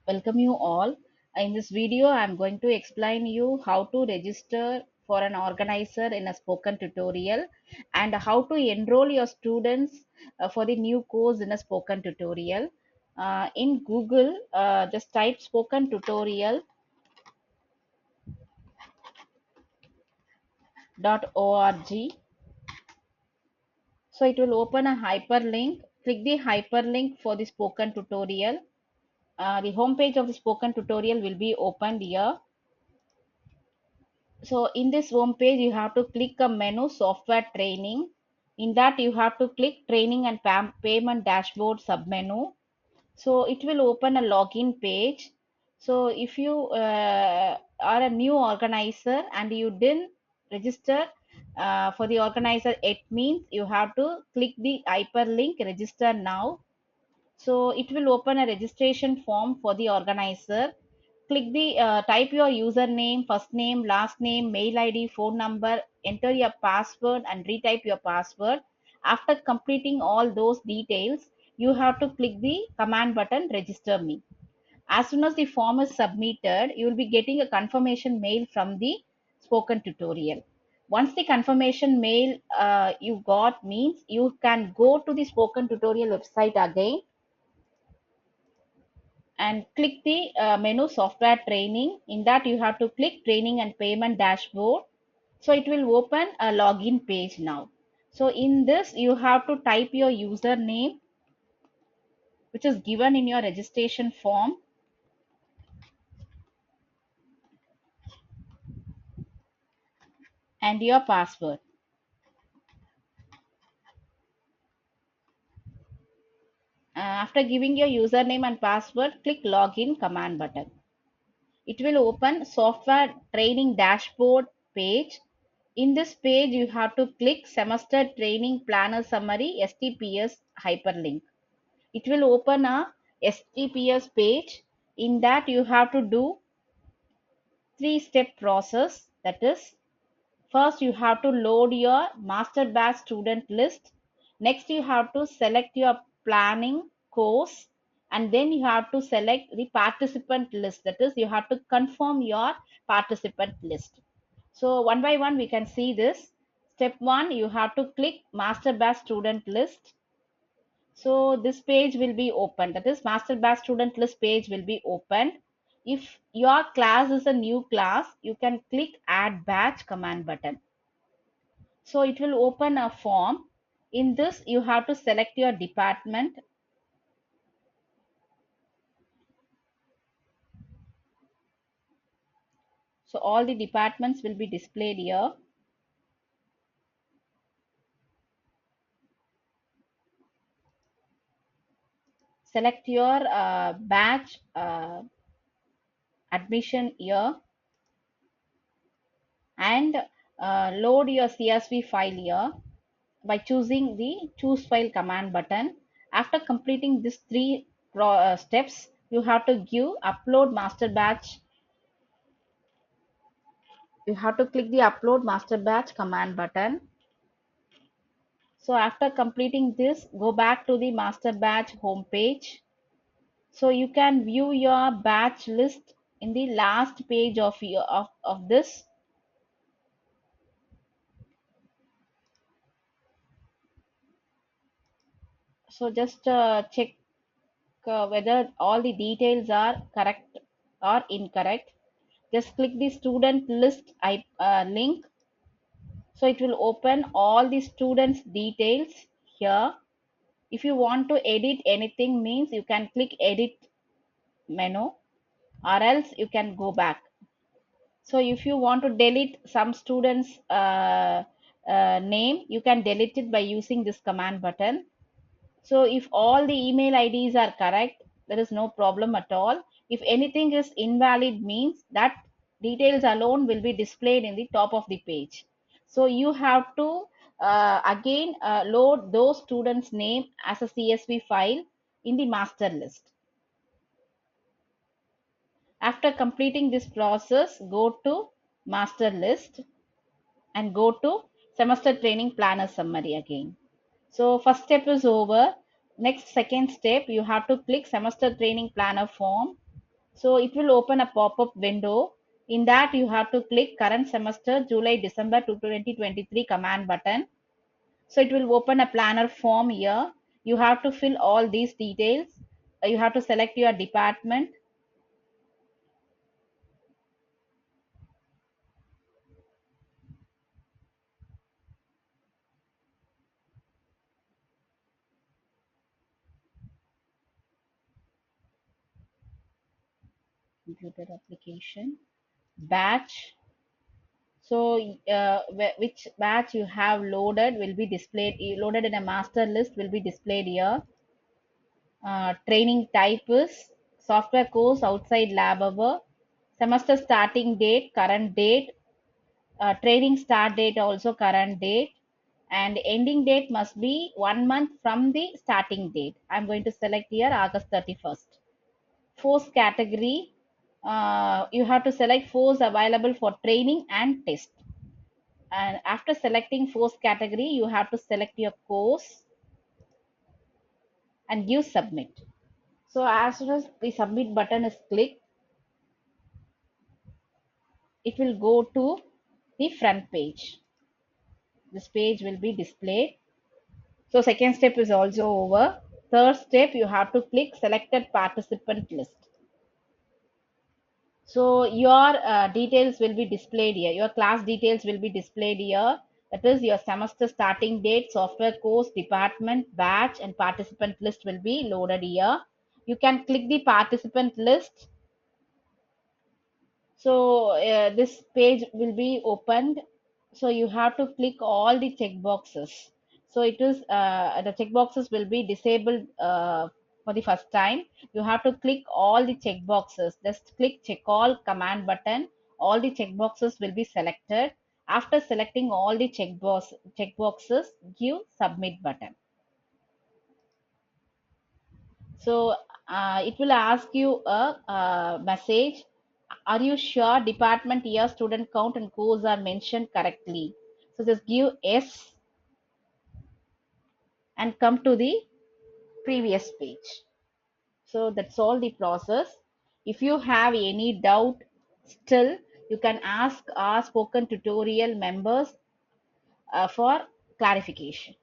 Welcome you all. In this video, I am going to explain you how to register for an organizer in a spoken tutorial and how to enroll your students for the new course in a spoken tutorial. In Google, just type spoken tutorial.org. So it will open a hyperlink. Click the hyperlink for the spoken tutorial. The home page of the spoken tutorial will be opened here. So in this home page, you have to click a menu software training. In that, you have to click training and payment dashboard submenu. So it will open a login page. So if you are a new organizer and you didn't register for the organizer, it means you have to click the hyperlink register now. So it will open a registration form for the organizer. Click the type your username, first name, last name, mail ID, phone number, enter your password and retype your password. After completing all those details, you have to click the command button register me. As soon as the form is submitted, you will be getting a confirmation mail from the spoken tutorial. Once the confirmation mail you got means you can go to the spoken tutorial website again and click the menu software training. In that, you have to click training and payment dashboard. So it will open a login page now. So in this, you have to type your username, which is given in your registration form, and your password. After giving your username and password, click login command button. It will open software training dashboard page. In this page, you have to click semester training planner summary STPS hyperlink. It will open a STPS page. In that, you have to do three-step process. That is, first you have to load your master batch student list. Next, you have to select your planning course, and then you have to select the participant list. That is, you have to confirm your participant list. So one by one, we can see this. Step one, you have to click master batch student list. So this page will be open. That is, master batch student list page will be opened. If your class is a new class, you can click add batch command button. So it will open a form. In this, you have to select your department. So all the departments will be displayed here. Select your batch admission year and load your CSV file here by choosing the choose file command button. After completing these three steps, you have to give upload master batch. You have to click the upload master batch command button. So after completing this, go back to the master batch home page. So you can view your batch list in the last page of this. So just check whether all the details are correct or incorrect. Just click the student list link. So it will open all the students details here. If you want to edit anything means you can click edit menu, or else you can go back. So if you want to delete some students name, you can delete it by using this command button. So if all the email IDs are correct, there is no problem at all. If anything is invalid means that details alone will be displayed in the top of the page. So you have to again load those students name as a CSV file in the master list. After completing this process, go to master list and go to semester training planner summary again. So first step is over. Next, second step, you have to click semester training planner form. So it will open a pop-up window. In that you have to click current semester July December to 2023 command button. So it will open a planner form here. You have to fill all these details. You have to select your department. Computer application, batch. So which batch you have loaded will be displayed. Loaded in a master list will be displayed here. Training type is software course outside lab hour. Semester starting date, current date. Training start date also current date. And ending date must be 1 month from the starting date. I'm going to select here August 31st. Force category, you have to select force available for training and test. And after selecting force category, you have to select your course and give submit. So as soon as the submit button is clicked, it will go to the front page. This page will be displayed. So second step is also over. Third step, you have to click selected participant list. So your details will be displayed here. Your class details will be displayed here. That is your semester starting date, software course, department, batch, and participant list will be loaded here. You can click the participant list. So this page will be opened. So you have to click all the check boxes. So it is the check boxes will be disabled for the first time. You have to click all the check boxes. Just click check all command button. All the check boxes will be selected. After selecting all the check boxes, give submit button. So it will ask you a message. Are you sure department year, student count, and course are mentioned correctly? So just give yes and come to the previous page. So that's all the process. If you have any doubt still, you can ask our spoken tutorial members for clarification.